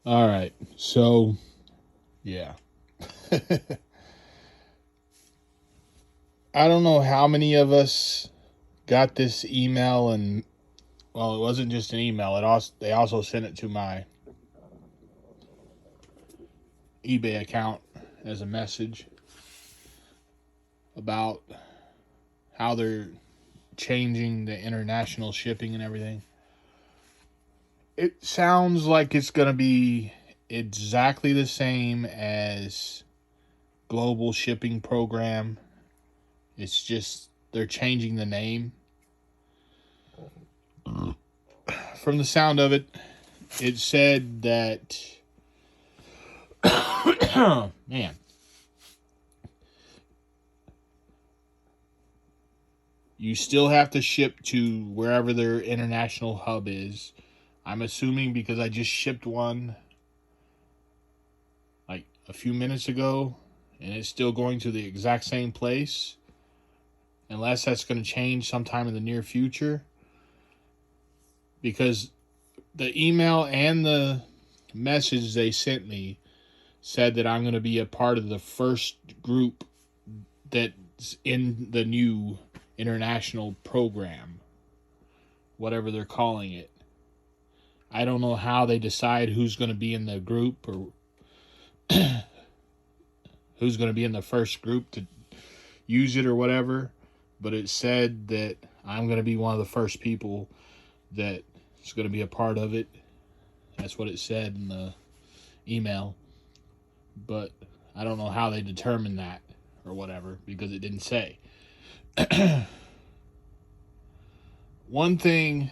All right. So, yeah. I don't know how many of us got this email, and well, it wasn't just an email. They also sent it to my eBay account as a message about how they're changing the international shipping and everything. It sounds like it's going to be exactly the same as global shipping program. It's just they're changing the name. From the sound of it, it said that man, you still have to ship to wherever their international hub is. I'm assuming because I just shipped one like a few minutes ago and it's still going to the exact same place. Unless that's going to change sometime in the near future. Because the email and the message they sent me said that I'm going to be a part of the first group that's in the new international program, whatever they're calling it. I don't know how they decide who's going to be in the group or who's going to be in the first group to use it or whatever, but it said that I'm going to be one of the first people that is going to be a part of it. That's what it said in the email. But I don't know how they determined that or whatever because it didn't say. One thing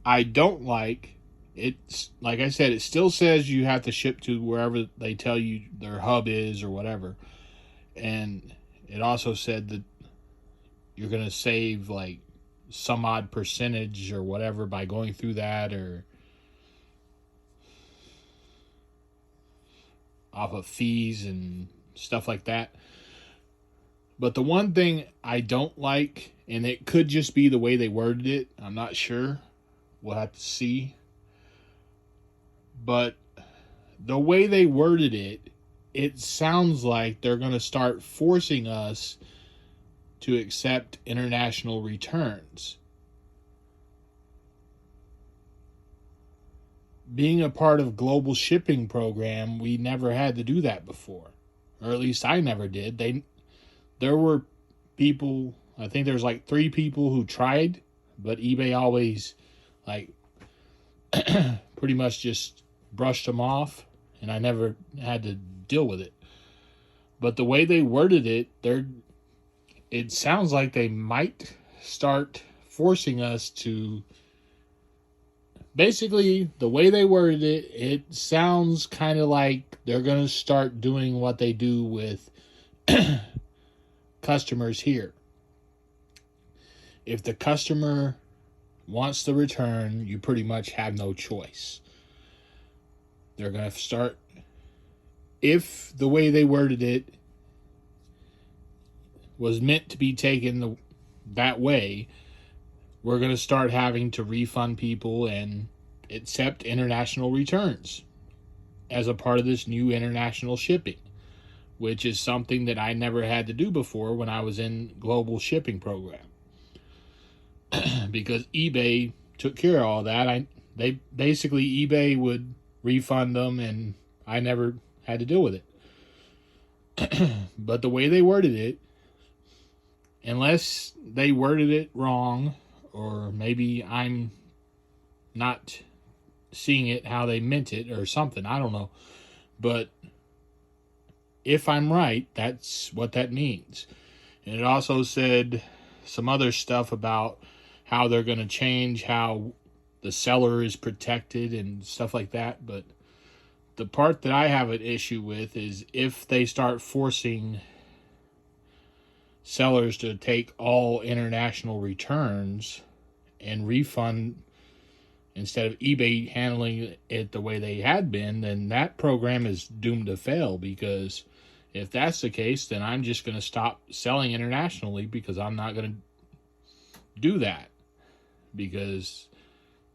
I don't like, it's like I said, it still says you have to ship to wherever they tell you their hub is or whatever. And it also said that you're going to save like some odd percentage or whatever by going through that or off of fees and stuff like that. But the one thing I don't like, and it could just be the way they worded it, I'm not sure. We'll have to see. But the way they worded it, it sounds like they're going to start forcing us to accept international returns. Being a part of global shipping program, we never had to do that before. Or at least I never did. There were people, I think there's like 3 people who tried, but eBay always like pretty much just brushed them off and I never had to deal with it. But the way they worded it, it sounds like they might start forcing us to basically the way they worded it, it sounds kind of like they're going to start doing what they do with customers here. If the customer wants the return, you pretty much have no choice. They're going to start, if the way they worded it was meant to be taken that way, we're going to start having to refund people and accept international returns as a part of this new international shipping, which is something that I never had to do before when I was in global shipping program. Because eBay took care of all that. They basically eBay would refund them and I never had to deal with it. But the way they worded it, unless they worded it wrong or maybe I'm not seeing it how they meant it or something, I don't know. But if I'm right, that's what that means. And it also said some other stuff about how they're going to change how the seller is protected and stuff like that. But the part that I have an issue with is if they start forcing sellers to take all international returns and refund instead of eBay handling it the way they had been, then that program is doomed to fail. Because if that's the case, then I'm just going to stop selling internationally because I'm not going to do that. Because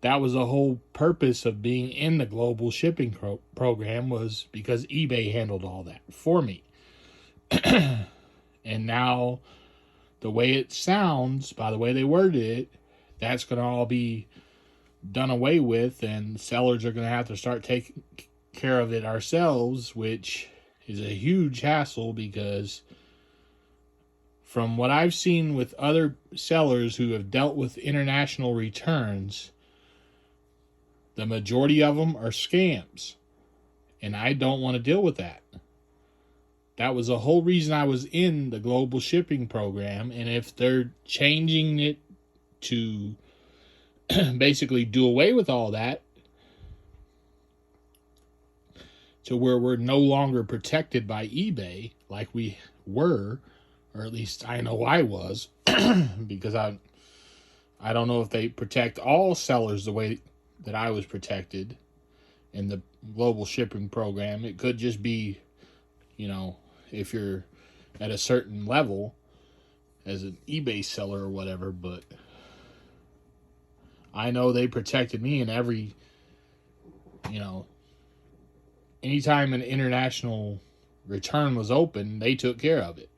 That was the whole purpose of being in the global shipping program, was because eBay handled all that for me. And now, the way it sounds, by the way they worded it, that's going to all be done away with, and sellers are going to have to start taking care of it ourselves, which is a huge hassle, because from what I've seen with other sellers who have dealt with international returns, the majority of them are scams, and I don't want to deal with that. That was the whole reason I was in the global shipping program, and if they're changing it to basically do away with all that, to where we're no longer protected by eBay like we were, or at least I know I was, because I don't know if they protect all sellers the way that I was protected in the global shipping program. It could just be, if you're at a certain level as an eBay seller or whatever, but I know they protected me in every, anytime an international return was open, they took care of it.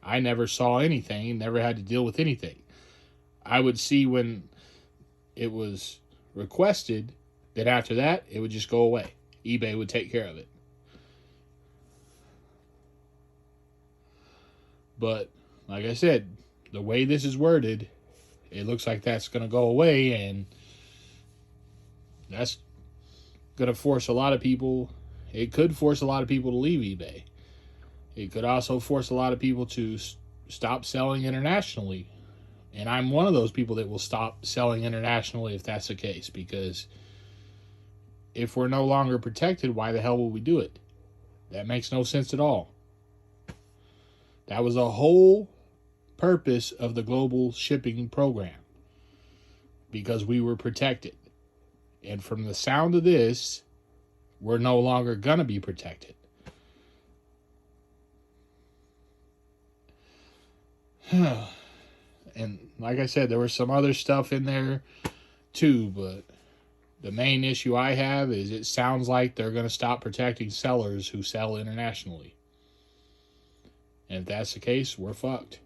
I never saw anything, never had to deal with anything. I would see when it was requested, then after that, it would just go away. eBay would take care of it. But, like I said, the way this is worded, it looks like that's going to go away, and that's going to force a lot of people. It could force a lot of people to leave eBay. It could also force a lot of people to stop selling internationally. And I'm one of those people that will stop selling internationally if that's the case, because if we're no longer protected, why the hell will we do it? That makes no sense at all. That was the whole purpose of the global shipping program, because we were protected. And from the sound of this, we're no longer going to be protected. And like I said, there was some other stuff in there too, but the main issue I have is it sounds like they're going to stop protecting sellers who sell internationally. And if that's the case, we're fucked.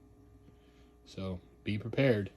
So be prepared.